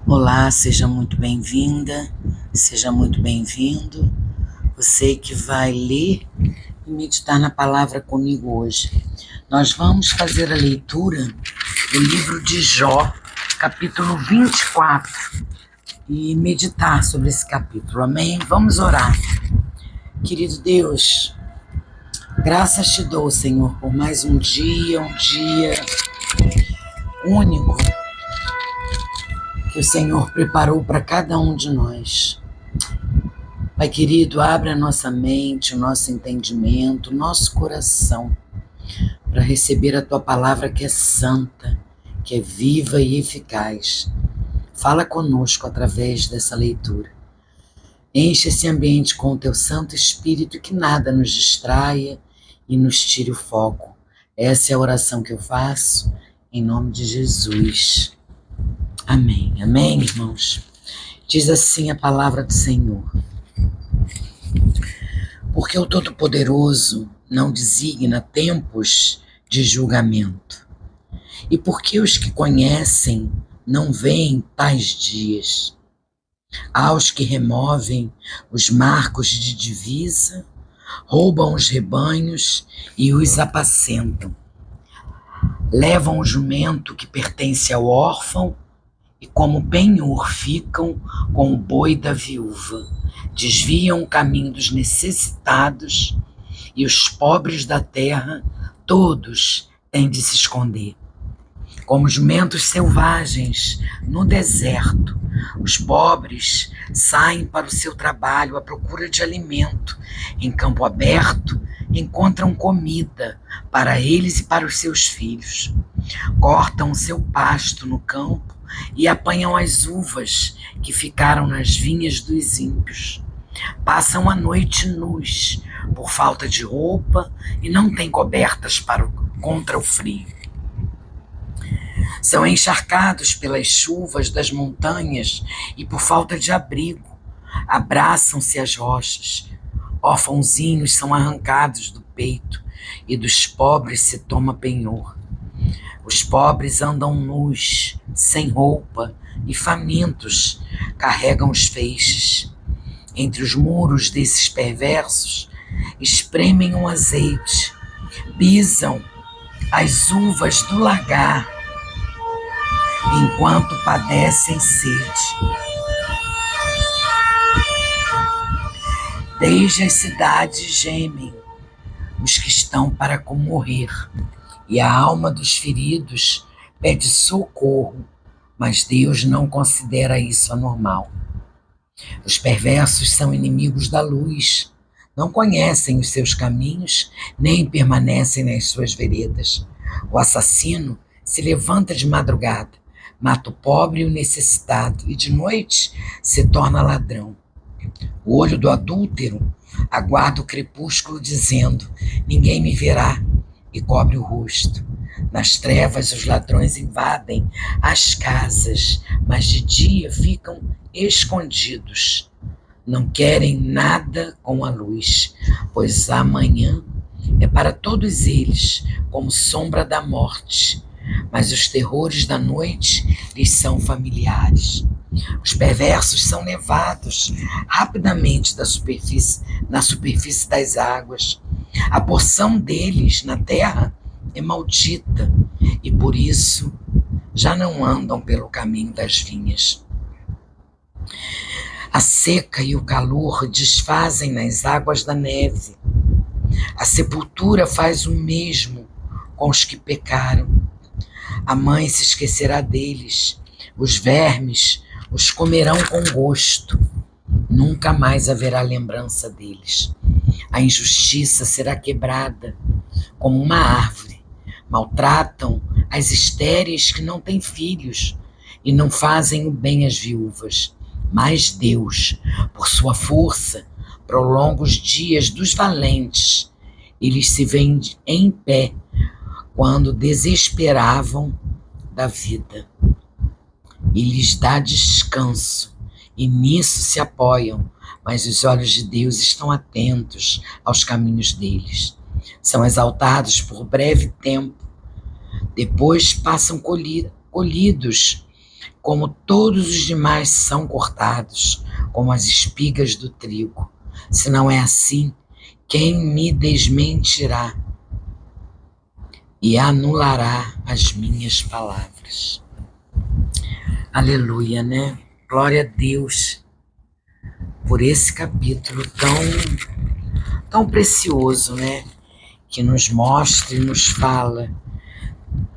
Olá, seja muito bem-vinda, seja muito bem-vindo. Você que vai ler e meditar na palavra comigo hoje. Nós vamos fazer a leitura do livro de Jó, capítulo 24, e meditar sobre esse capítulo, amém? Vamos orar. Querido Deus, graças te dou, Senhor, por mais um dia único que o Senhor preparou para cada um de nós. Pai querido, abre a nossa mente, o nosso entendimento, o nosso coração para receber a Tua palavra que é santa, que é viva e eficaz. Fala conosco através dessa leitura. Enche esse ambiente com o Teu Santo Espírito, que nada nos distraia e nos tire o foco. Essa é a oração que eu faço em nome de Jesus. Amém. Amém, irmãos? Diz assim a palavra do Senhor. Porque o Todo-Poderoso não designa tempos de julgamento, e porque os que conhecem não veem tais dias. Aos que removem os marcos de divisa, roubam os rebanhos e os apacentam. Levam o jumento que pertence ao órfão e como penhor ficam com o boi da viúva. Desviam o caminho dos necessitados e os pobres da terra, todos têm de se esconder. Como jumentos selvagens no deserto, os pobres saem para o seu trabalho à procura de alimento. Em campo aberto, encontram comida para eles e para os seus filhos. Cortam o seu pasto no campo e apanham as uvas que ficaram nas vinhas dos ímpios. Passam a noite nus por falta de roupa e não têm cobertas contra o frio. São encharcados pelas chuvas das montanhas e por falta de abrigo. Abraçam-se às rochas. Órfãozinhos são arrancados do peito e dos pobres se toma penhor. Os pobres andam nus, sem roupa e famintos, carregam os feixes. Entre os muros desses perversos, espremem um azeite, pisam as uvas do lagar, enquanto padecem sede. Desde as cidades gemem os que estão para morrer, e a alma dos feridos pede socorro, mas Deus não considera isso anormal. Os perversos são inimigos da luz, não conhecem os seus caminhos, nem permanecem nas suas veredas. O assassino se levanta de madrugada, mata o pobre e o necessitado, e de noite se torna ladrão. O olho do adúltero aguarda o crepúsculo, dizendo: ninguém me verá, e cobre o rosto. Nas trevas os ladrões invadem as casas, mas de dia ficam escondidos. Não querem nada com a luz, pois amanhã é para todos eles como sombra da morte, mas os terrores da noite lhes são familiares. Os perversos são levados rapidamente na superfície das águas. A porção deles na terra é maldita, e por isso já não andam pelo caminho das vinhas. A seca e o calor desfazem nas águas da neve. A sepultura faz o mesmo com os que pecaram. A mãe se esquecerá deles, os vermes os comerão com gosto. Nunca mais haverá lembrança deles. A injustiça será quebrada como uma árvore. Maltratam as estéreis que não têm filhos e não fazem o bem às viúvas. Mas Deus, por sua força, prolonga os dias dos valentes. Eles se veem em pé quando desesperavam da vida. E lhes dá descanso, e nisso se apoiam, mas os olhos de Deus estão atentos aos caminhos deles. São exaltados por breve tempo, depois passam colhidos como todos os demais são cortados, como as espigas do trigo. Se não é assim, quem me desmentirá e anulará as minhas palavras? Aleluia, né? Glória a Deus por esse capítulo tão precioso, né? Que nos mostra e nos fala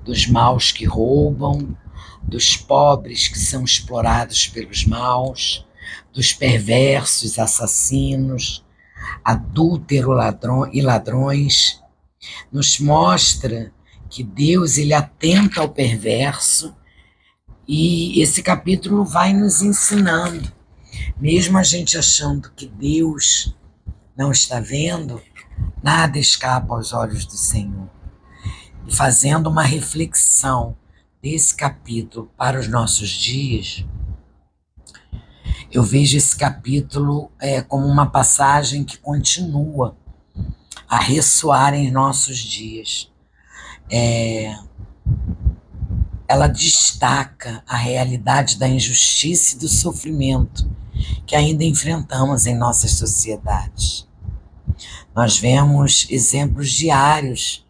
dos maus que roubam, dos pobres que são explorados pelos maus, dos perversos, assassinos, adúlteros e ladrões. Nos mostra que Deus, ele atenta ao perverso, e esse capítulo vai nos ensinando, mesmo a gente achando que Deus não está vendo, nada escapa aos olhos do Senhor. E fazendo uma reflexão desse capítulo para os nossos dias, eu vejo esse capítulo como uma passagem que continua a ressoar em nossos dias. Ela destaca a realidade da injustiça e do sofrimento que ainda enfrentamos em nossas sociedades. Nós vemos exemplos diários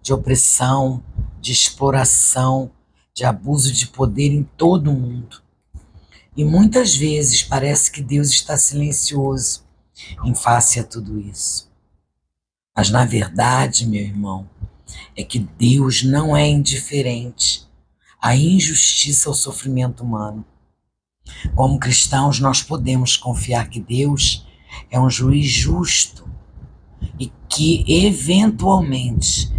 de opressão, de exploração, de abuso de poder em todo o mundo. E muitas vezes parece que Deus está silencioso em face a tudo isso. Mas na verdade, meu irmão, é que Deus não é indiferente à injustiça, ao sofrimento humano. Como cristãos, nós podemos confiar que Deus é um juiz justo e que, eventualmente,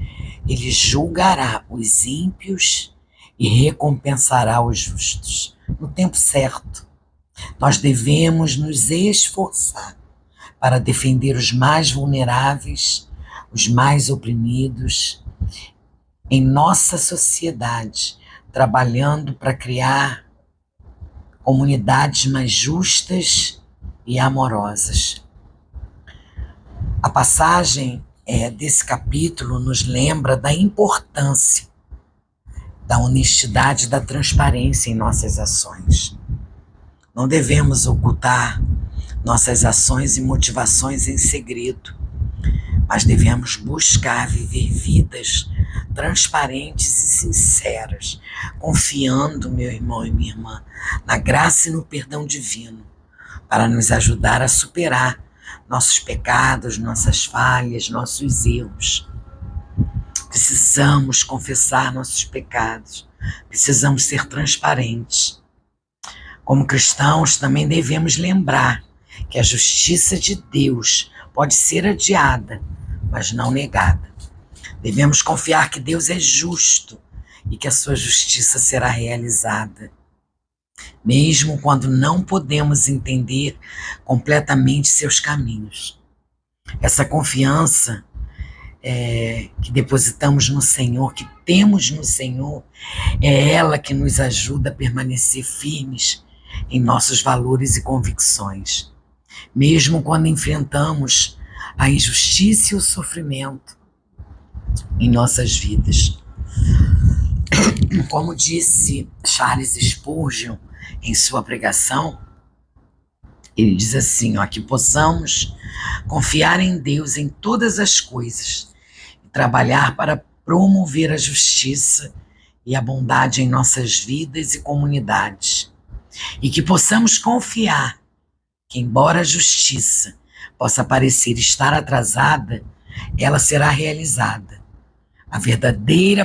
Ele julgará os ímpios e recompensará os justos. No tempo certo, nós devemos nos esforçar para defender os mais vulneráveis, os mais oprimidos em nossa sociedade, trabalhando para criar comunidades mais justas e amorosas. A passagem desse capítulo nos lembra da importância da honestidade e da transparência em nossas ações. Não devemos ocultar nossas ações e motivações em segredo, mas devemos buscar viver vidas transparentes e sinceras, confiando, meu irmão e minha irmã, na graça e no perdão divino, para nos ajudar a superar nossos pecados, nossas falhas, nossos erros. Precisamos confessar nossos pecados, precisamos ser transparentes. Como cristãos, também devemos lembrar que a justiça de Deus pode ser adiada, mas não negada. Devemos confiar que Deus é justo e que a sua justiça será realizada, mesmo quando não podemos entender completamente seus caminhos. Essa confiança que depositamos no Senhor, que temos no Senhor, é ela que nos ajuda a permanecer firmes em nossos valores e convicções, mesmo quando enfrentamos a injustiça e o sofrimento em nossas vidas. Como disse Charles Spurgeon em sua pregação, ele diz assim, que possamos confiar em Deus em todas as coisas e trabalhar para promover a justiça e a bondade em nossas vidas e comunidades. E que possamos confiar que, embora a justiça possa parecer estar atrasada, ela será realizada. A verdadeira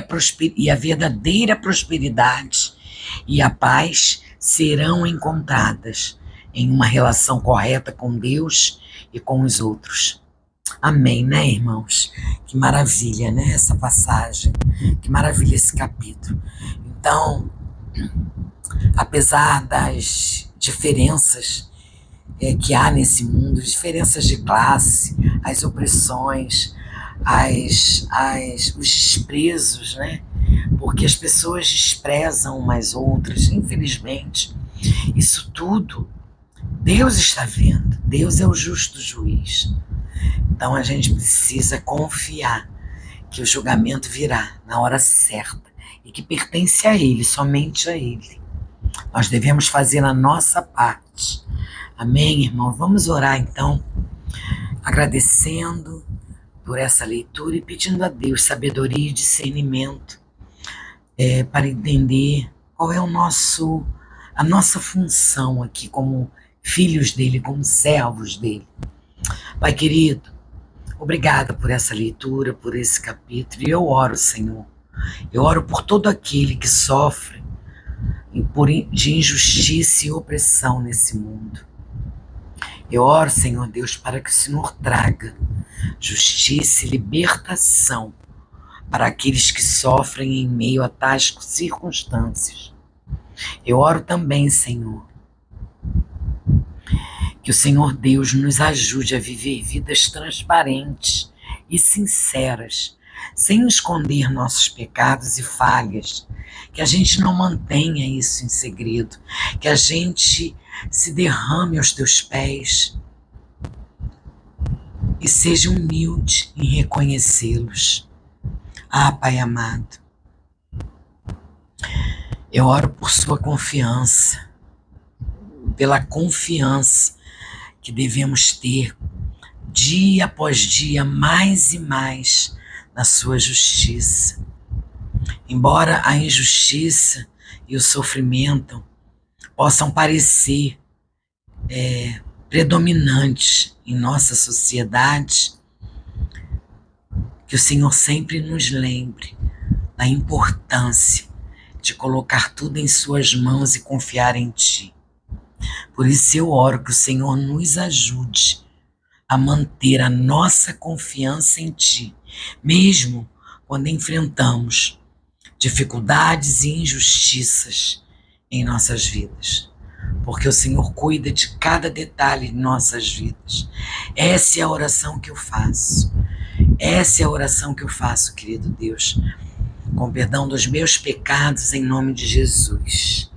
prosperidade e a paz serão encontradas em uma relação correta com Deus e com os outros. Amém, né, irmãos? Que maravilha, né, essa passagem. Que maravilha esse capítulo. Então, apesar das diferenças que há nesse mundo, diferenças de classe, as opressões, os desprezos, né? Porque as pessoas desprezam umas outras, infelizmente. Isso tudo, Deus está vendo. Deus é o justo juiz. Então a gente precisa confiar que o julgamento virá na hora certa e que pertence a Ele, somente a Ele. Nós devemos fazer a nossa parte. Amém, irmão? Vamos orar então, agradecendo por essa leitura e pedindo a Deus sabedoria e discernimento para entender qual é a nossa função aqui como filhos dele, como servos dele. Pai querido, obrigada por essa leitura, por esse capítulo. E eu oro, Senhor. Eu oro por todo aquele que sofre de injustiça e opressão nesse mundo. Eu oro, Senhor Deus, para que o Senhor traga justiça e libertação para aqueles que sofrem em meio a tais circunstâncias. Eu oro também, Senhor, que o Senhor Deus nos ajude a viver vidas transparentes e sinceras, sem esconder nossos pecados e falhas, que a gente não mantenha isso em segredo, que a gente se derrame aos teus pés e seja humilde em reconhecê-los. Ah, Pai amado, eu oro por sua confiança, pela confiança que devemos ter dia após dia, mais e mais na sua justiça. Embora a injustiça e o sofrimento possam parecer predominantes em nossa sociedade, que o Senhor sempre nos lembre da importância de colocar tudo em suas mãos e confiar em Ti. Por isso eu oro que o Senhor nos ajude a manter a nossa confiança em Ti, mesmo quando enfrentamos dificuldades e injustiças em nossas vidas, porque o Senhor cuida de cada detalhe de nossas vidas. Essa é a oração que eu faço. Essa é a oração que eu faço, querido Deus, com perdão dos meus pecados, em nome de Jesus.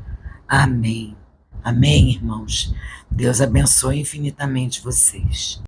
Amém. Amém, irmãos. Deus abençoe infinitamente vocês.